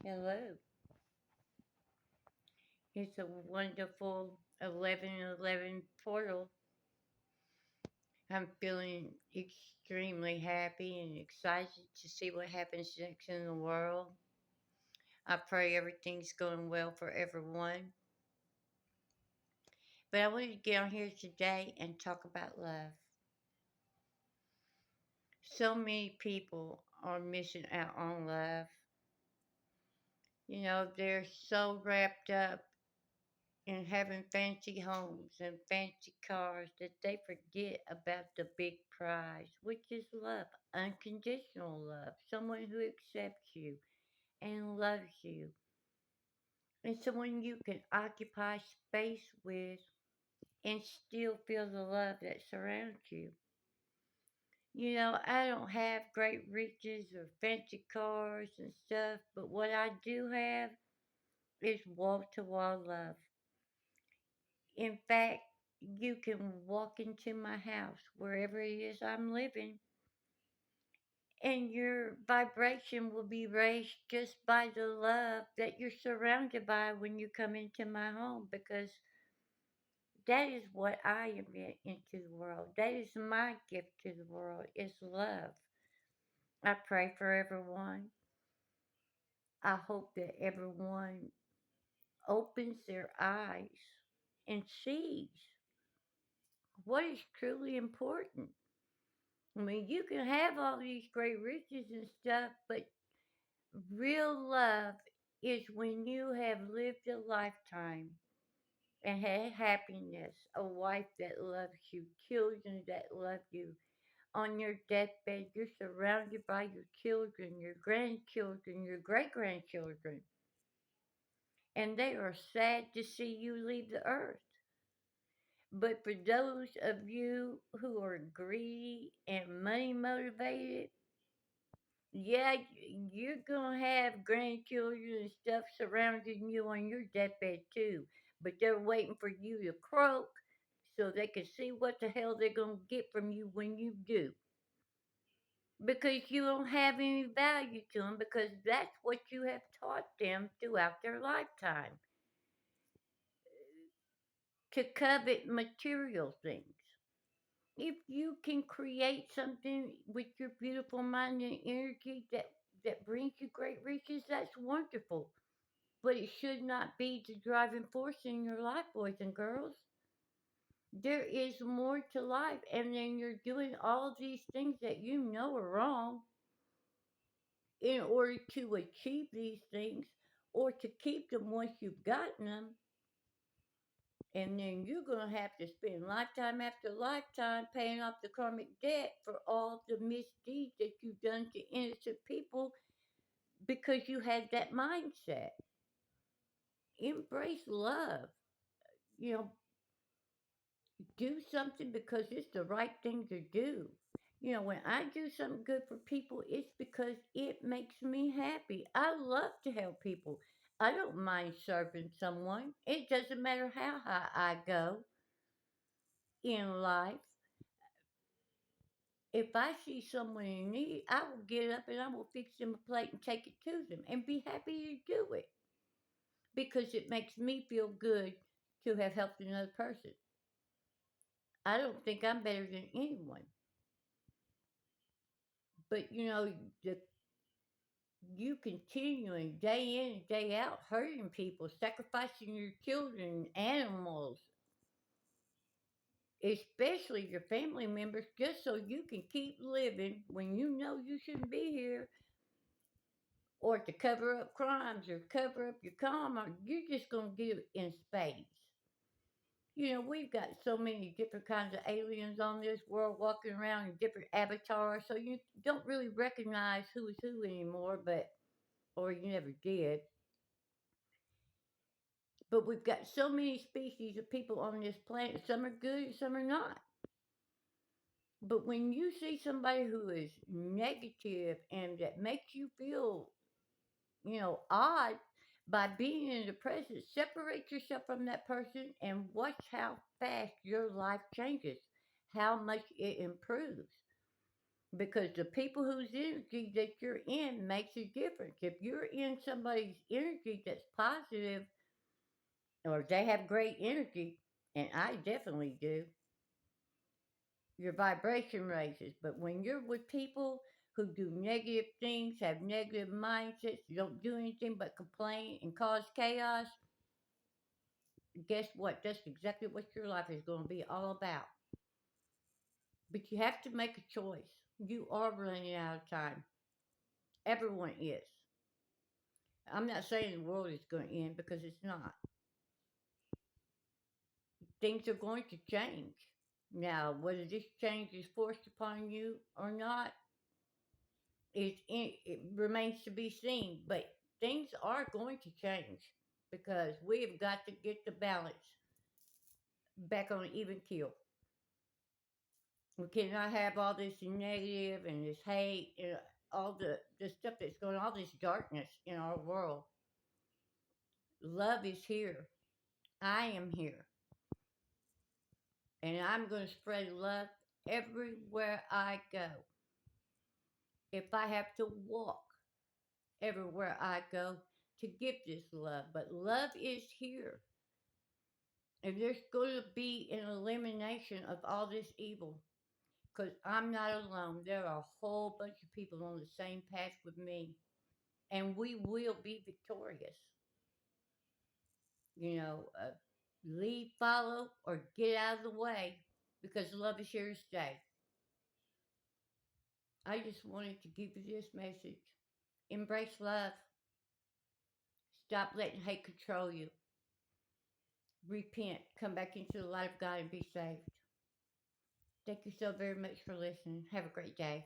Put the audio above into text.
Hello. It's a wonderful 11:11 portal. I'm feeling extremely happy and excited to see what happens next in the world. I pray everything's going well for everyone. But I wanted to get on here today and talk about love. So many people are missing out on love. They're so wrapped up and having fancy homes and fancy cars that they forget about the big prize, which is love, unconditional love, someone who accepts you and loves you, and someone you can occupy space with and still feel the love that surrounds you. I don't have great riches or fancy cars and stuff, but what I do have is wall to wall love. In fact, you can walk into my house, wherever it is I'm living, and your vibration will be raised just by the love that you're surrounded by when you come into my home because that is what I emit into the world. That is my gift to the world is love. I pray for everyone. I hope that everyone opens their eyes and sees what is truly important. I mean, you can have all these great riches and stuff, but real love is when you have lived a lifetime and had happiness, a wife that loves you, children that love you. On your deathbed, you're surrounded by your children, your grandchildren, your great grandchildren, and they are sad to see you leave the earth. But for those of you who are greedy and money motivated, yeah, you're gonna have grandchildren and stuff surrounding you on your deathbed too, but they're waiting for you to croak so they can see what the hell they're gonna get from you when you do. Because you don't have any value to them, because that's what you have taught them throughout their lifetime to covet material things. If you can create something with your beautiful mind and energy that brings you great riches, that's wonderful. But it should not be the driving force in your life, boys and girls. There is more to life, and then you're doing all these things that you know are wrong in order to achieve these things or to keep them once you've gotten them. And then you're going to have to spend lifetime after lifetime paying off the karmic debt for all the misdeeds that you've done to innocent people because you had that mindset. Embrace love. You know, do something because it's the right thing to do. When I do something good for people, it's because it makes me happy. I love to help people. I don't mind serving someone. It doesn't matter how high I go in life. If I see someone in need, I will get up and I will fix them a plate and take it to them and be happy to do it because it makes me feel good to have helped another person. I don't think I'm better than anyone. But you continuing day in and day out hurting people, sacrificing your children, animals, especially your family members, just so you can keep living when you know you shouldn't be here, or to cover up crimes or cover up your karma, you're just going to get it in spades. We've got so many different kinds of aliens on this world walking around in different avatars, so you don't really recognize who is who anymore, or you never did. But we've got so many species of people on this planet. Some are good and some are not. But when you see somebody who is negative and that makes you feel, odd by being in the present, separate yourself from that person and watch how fast your life changes, how much it improves. because the people whose energy that you're in makes a difference. If you're in somebody's energy that's positive, or they have great energy, and I definitely do, your vibration raises. But when you're with people who do negative things, have negative mindsets, don't do anything but complain and cause chaos, guess what? That's exactly what your life is going to be all about. But you have to make a choice. You are running out of time. Everyone is. I'm not saying the world is going to end because it's not. Things are going to change. Now, whether this change is forced upon you or not, it remains to be seen. But things are going to change because we have got to get the balance back on an even keel. We cannot have all this negative and this hate and all the stuff that's going on, all this darkness in our world. Love is here. I am here. And I'm going to spread love everywhere I go. If I have to walk everywhere I go to give this love, but love is here. And there's going to be an elimination of all this evil because I'm not alone. There are a whole bunch of people on the same path with me, and we will be victorious. You know, lead, follow, or get out of the way because love is here to stay. I just wanted to give you this message. Embrace love. Stop letting hate control you. Repent. Come back into the light of God and be saved. Thank you so very much for listening. Have a great day.